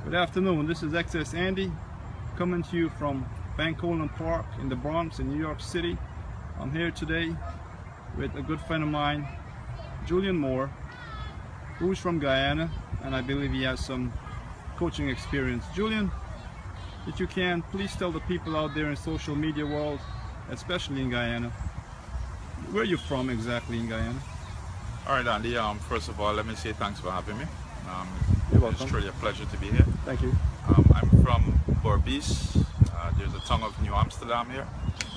Good afternoon, this is XSAndy coming to you from Bancolan Park in the Bronx in New York City. I'm here today with a good friend of mine, Julian Moore, who's from Guyana, and I believe he has some coaching experience. Julian, if you can, please tell the people out there in social media world, especially in Guyana, where you're from exactly in Guyana. All right, Andy. First of all, let me say thanks for having me. You're welcome. It's truly a pleasure to be here. Thank you. I'm from Berbice. There's a tongue of New Amsterdam here,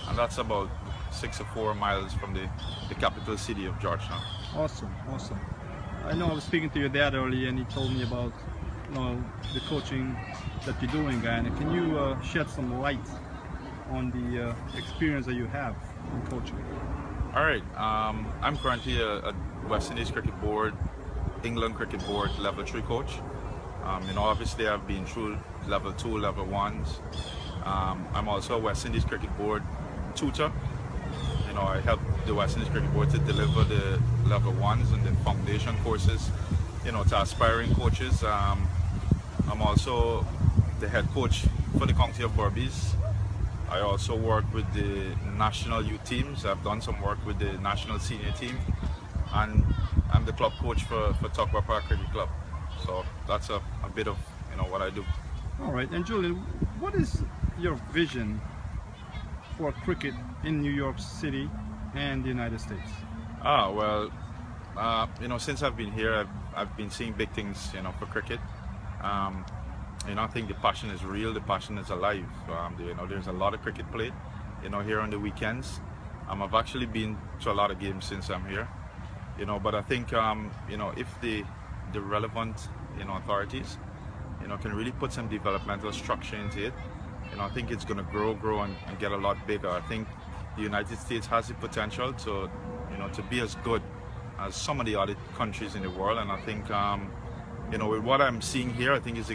and that's about 6 or 4 miles from the capital city of Georgetown. Awesome, awesome. I know I was speaking to your dad earlier, and he told me about the coaching that you do in Guyana. Can you shed some light on the experience that you have in coaching? All right. I'm currently a West Indies Cricket Board, England Cricket Board Level 3 coach. Obviously I've been through Level 2, Level 1s. I'm also a West Indies Cricket Board tutor. I help the West Indies Cricket Board to deliver the Level 1s and the foundation courses, to aspiring coaches. I'm also the head coach for the County of Berbice. I also work with the national youth teams. I've done some work with the national senior team, and I'm the club coach for Tuckbar Park Cricket Club. So that's a bit of what I do. All right, and Julian, what is your vision for cricket in New York City and the United States? Since I've been here, I've been seeing big things, for cricket. I think the passion is real, the passion is alive. There's a lot of cricket played, here on the weekends. I've actually been to a lot of games since I'm here, but I think, if the relevant, authorities, can really put some developmental structure into it, I think it's going to grow and get a lot bigger. I think the United States has the potential to, to be as good as some of the other countries in the world, and I think, with what I'm seeing here, I think it's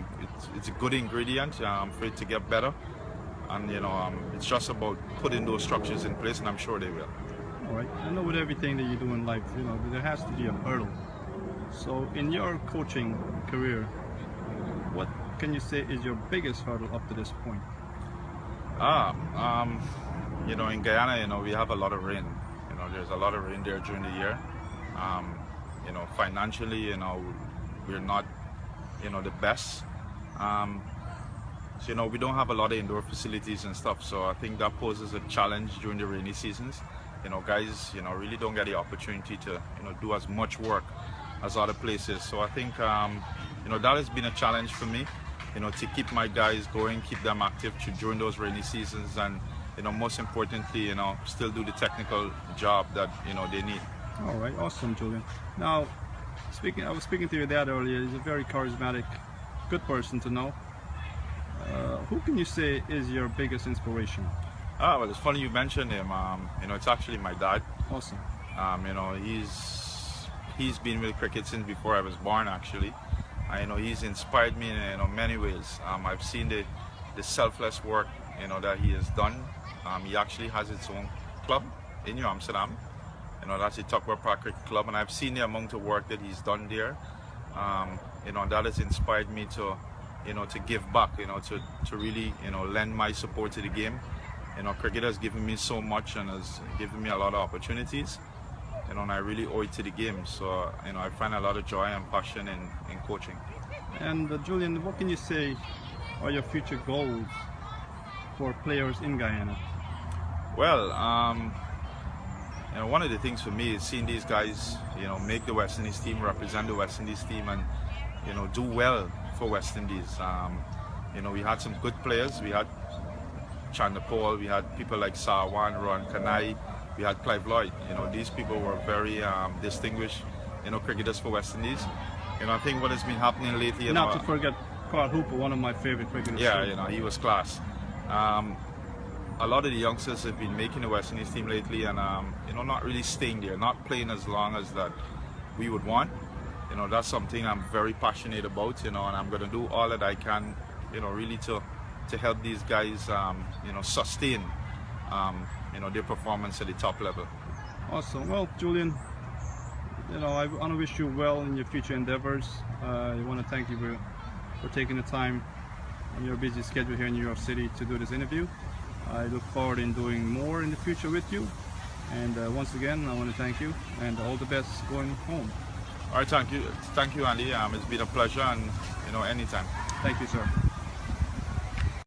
a good ingredient for it to get better, and it's just about putting those structures in place, and I'm sure they will. All right. I know with everything that you do in life, there has to be a hurdle. So in your coaching career, what can you say is your biggest hurdle up to this point? In Guyana, we have a lot of rain. There's a lot of rain there during the year. Financially, we're not, the best. We don't have a lot of indoor facilities and stuff. So I think that poses a challenge during the rainy seasons. Guys, really don't get the opportunity to, do as much work as other places. So I think, that has been a challenge for me, to keep my guys going, keep them active during those rainy seasons, and, most importantly, still do the technical job that, they need. All right, awesome, Julian. Now, I was speaking to your dad earlier. He's a very charismatic, good person to know. Who can you say is your biggest inspiration? Well, it's funny you mentioned him. It's actually my dad. Awesome. He's been with cricket since before I was born, actually. He's inspired me in many ways. I've seen the selfless work that he has done. He actually has his own club in New Amsterdam. That's the Tuckbar Park Cricket Club, and I've seen the amount of work that he's done there. That has inspired me to, to give back, to really, lend my support to the game. Cricket has given me so much and has given me a lot of opportunities, and I really owe it to the game. So, I find a lot of joy and passion in coaching. And Julian, what can you say are your future goals for players in Guyana? Well, one of the things for me is seeing these guys, make the West Indies team, represent the West Indies team, and, do well for West Indies. We had some good players. We had Chandler Paul, we had people like Sarwan, Ron Kanai, we had Clive Lloyd. These people were very distinguished, cricketers for West Indies. I think what has been happening lately... Not to forget Carl Hooper, one of my favorite cricketers. Yeah, he was class. A lot of the youngsters have been making the West Indies team lately, and not really staying there, not playing as long as that we would want. That's something I'm very passionate about, and I'm going to do all that I can, really to help these guys, sustain, their performance at the top level. Awesome. Well, Julian, I want to wish you well in your future endeavors. I want to thank you for for taking the time on your busy schedule here in New York City to do this interview. I look forward in doing more in the future with you. And once again, I want to thank you and all the best going home. All right, thank you, Andy. It's been a pleasure, and anytime. Thank you, sir.